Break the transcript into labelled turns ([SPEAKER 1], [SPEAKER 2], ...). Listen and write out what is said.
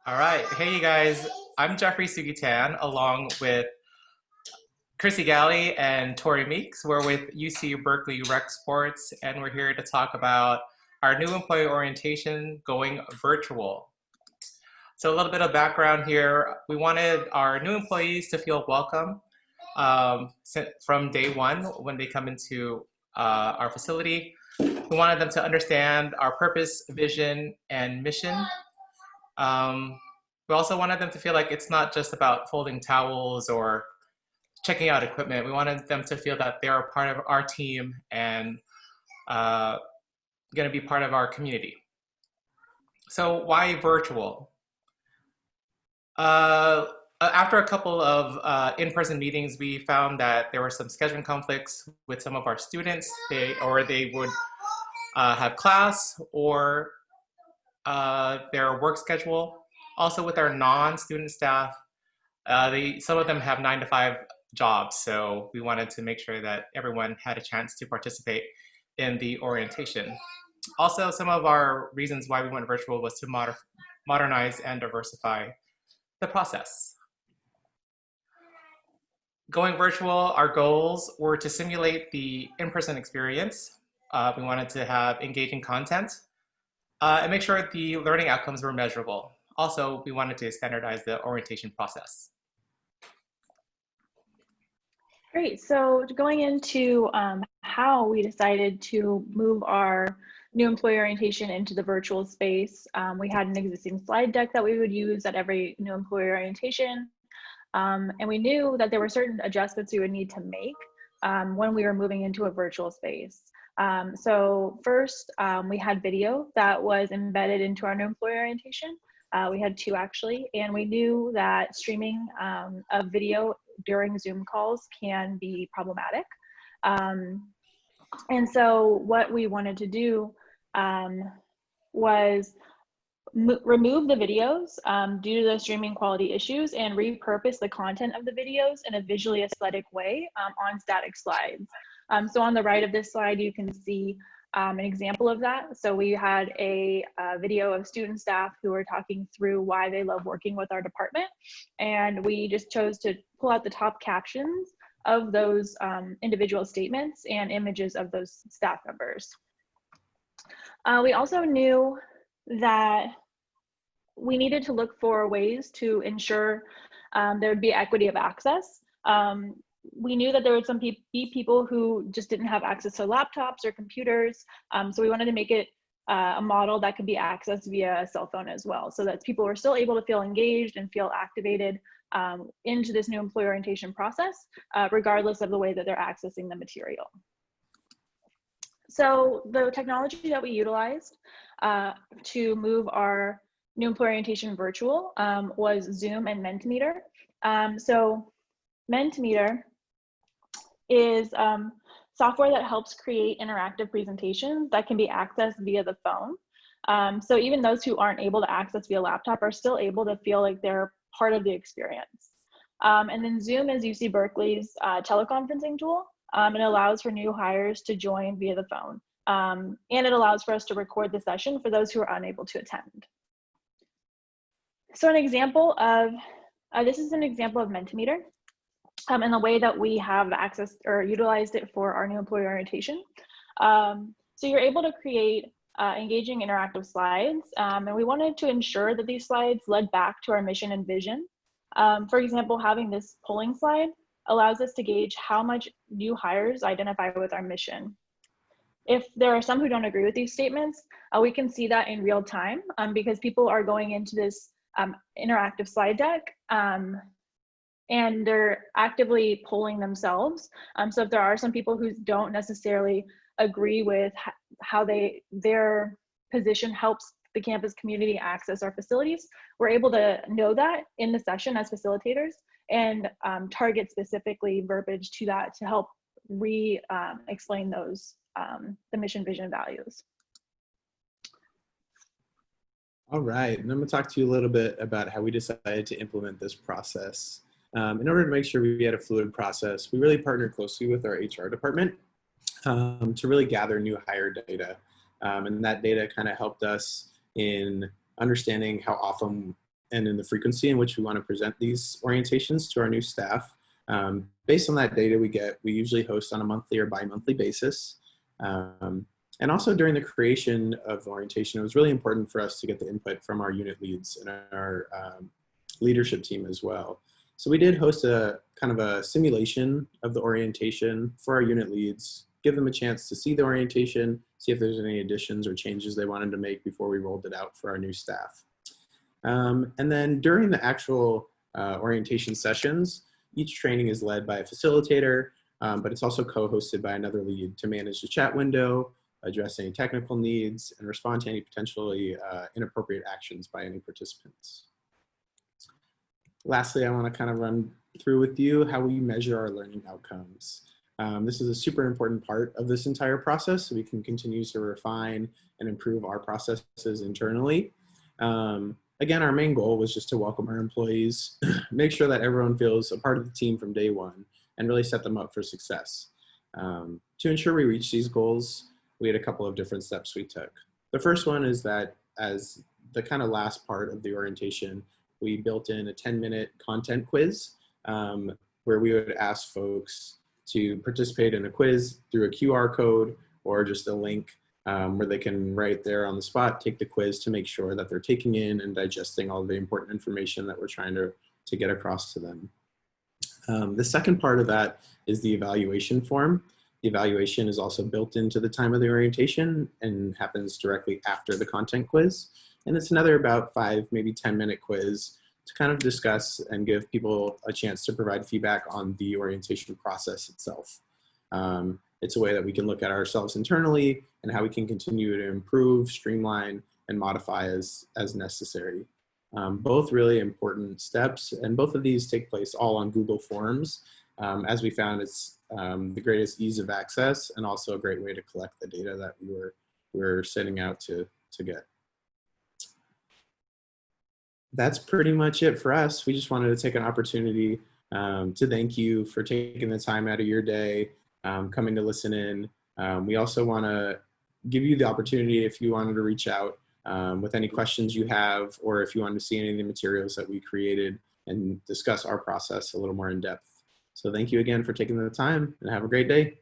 [SPEAKER 1] All right. Hey, you guys. I'm Jeffrey Sugitan, along with Chrissy Galley and Tori Meeks. We're with UC Berkeley Rec Sports, and we're here to talk about our new employee orientation going virtual. So a little bit of background here. We wanted our new employees to feel welcome from day one when they come into our facility. We wanted them to understand our purpose, vision, and mission. We also wanted them to feel like it's not just about folding towels or checking out equipment. We wanted them to feel that they're a part of our team and going to be part of our community. So why virtual? After a couple of in-person meetings, we found that there were some scheduling conflicts with some of our students. They would have class or their work schedule. Also with our non-student staff, some of them have 9-to-5 jobs, so we wanted to make sure that everyone had a chance to participate in the orientation. Also, some of our reasons why we went virtual was to modernize and diversify the process. Going virtual, our goals were to simulate the in-person experience. We wanted to have engaging content and make sure the learning outcomes were measurable. Also, we wanted to standardize the orientation process.
[SPEAKER 2] Great, so going into how we decided to move our new employee orientation into the virtual space, we had an existing slide deck that we would use at every new employee orientation. And we knew that there were certain adjustments we would need to make when we were moving into a virtual space. So first, we had video that was embedded into our new employee orientation. We had 2 actually, and we knew that streaming of video during Zoom calls can be problematic. And so what we wanted to do was remove the videos due to the streaming quality issues and repurpose the content of the videos in a visually aesthetic way on static slides. So on the right of this slide, you can see an example of that. So we had a video of student staff who were talking through why they love working with our department. And we just chose to pull out the top captions of those individual statements and images of those staff members. We also knew that we needed to look for ways to ensure there would be equity of access. We knew that there would be people who just didn't have access to laptops or computers. So we wanted to make it a model that could be accessed via a cell phone as well, so that people were still able to feel engaged and feel activated into this new employee orientation process, regardless of the way that they're accessing the material. So the technology that we utilized to move our new employee orientation virtual was Zoom and Mentimeter. So Mentimeter is software that helps create interactive presentations that can be accessed via the phone. So even those who aren't able to access via laptop are still able to feel like they're part of the experience. And then Zoom is UC Berkeley's teleconferencing tool. It allows for new hires to join via the phone. And it allows for us to record the session for those who are unable to attend. So an example of, this is an example of Mentimeter. And the way that we have access or utilized it for our new employee orientation. So you're able to create engaging interactive slides, and we wanted to ensure that these slides led back to our mission and vision. For example, having this polling slide allows us to gauge how much new hires identify with our mission. If there are some who don't agree with these statements, we can see that in real time because people are going into this interactive slide deck and they're actively polling themselves. So if there are some people who don't necessarily agree with how their position helps the campus community access our facilities, we're able to know that in the session as facilitators and target specifically verbiage to that to help explain those, the mission, vision, and values.
[SPEAKER 3] All right, and I'm gonna talk to you a little bit about how we decided to implement this process. In order to make sure we had a fluid process, we really partnered closely with our HR department to really gather new hire data. And that data kind of helped us in understanding how often and in the frequency in which we want to present these orientations to our new staff. Based on that data we usually host on a monthly or bi-monthly basis. And also during the creation of the orientation, it was really important for us to get the input from our unit leads and our leadership team as well. So we did host a kind of a simulation of the orientation for our unit leads, give them a chance to see the orientation, see if there's any additions or changes they wanted to make before we rolled it out for our new staff. And then during the actual orientation sessions, each training is led by a facilitator, but it's also co-hosted by another lead to manage the chat window, address any technical needs, and respond to any potentially inappropriate actions by any participants. Lastly, I want to kind of run through with you how we measure our learning outcomes. This is a super important part of this entire process, so we can continue to refine and improve our processes internally. Again, our main goal was just to welcome our employees, make sure that everyone feels a part of the team from day one, and really set them up for success. To ensure we reach these goals, we had a couple of different steps we took. The first one is that as the kind of last part of the orientation, we built in a 10-minute content quiz where we would ask folks to participate in a quiz through a QR code or just a link where they can right there on the spot take the quiz to make sure that they're taking in and digesting all the important information that we're trying to get across to them. The second part of that is the evaluation form. The evaluation is also built into the time of the orientation and happens directly after the content quiz. And it's another about 5, maybe 10-minute quiz to kind of discuss and give people a chance to provide feedback on the orientation process itself. It's a way that we can look at ourselves internally and how we can continue to improve, streamline, and modify as necessary. Both really important steps, and both of these take place all on Google Forms. As we found, it's the greatest ease of access and also a great way to collect the data that we were setting out to get. That's pretty much it for us. We just wanted to take an opportunity to thank you for taking the time out of your day, coming to listen in. We also want to give you the opportunity, if you wanted to reach out with any questions you have, or if you wanted to see any of the materials that we created and discuss our process a little more in depth. So thank you again for taking the time, and have a great day.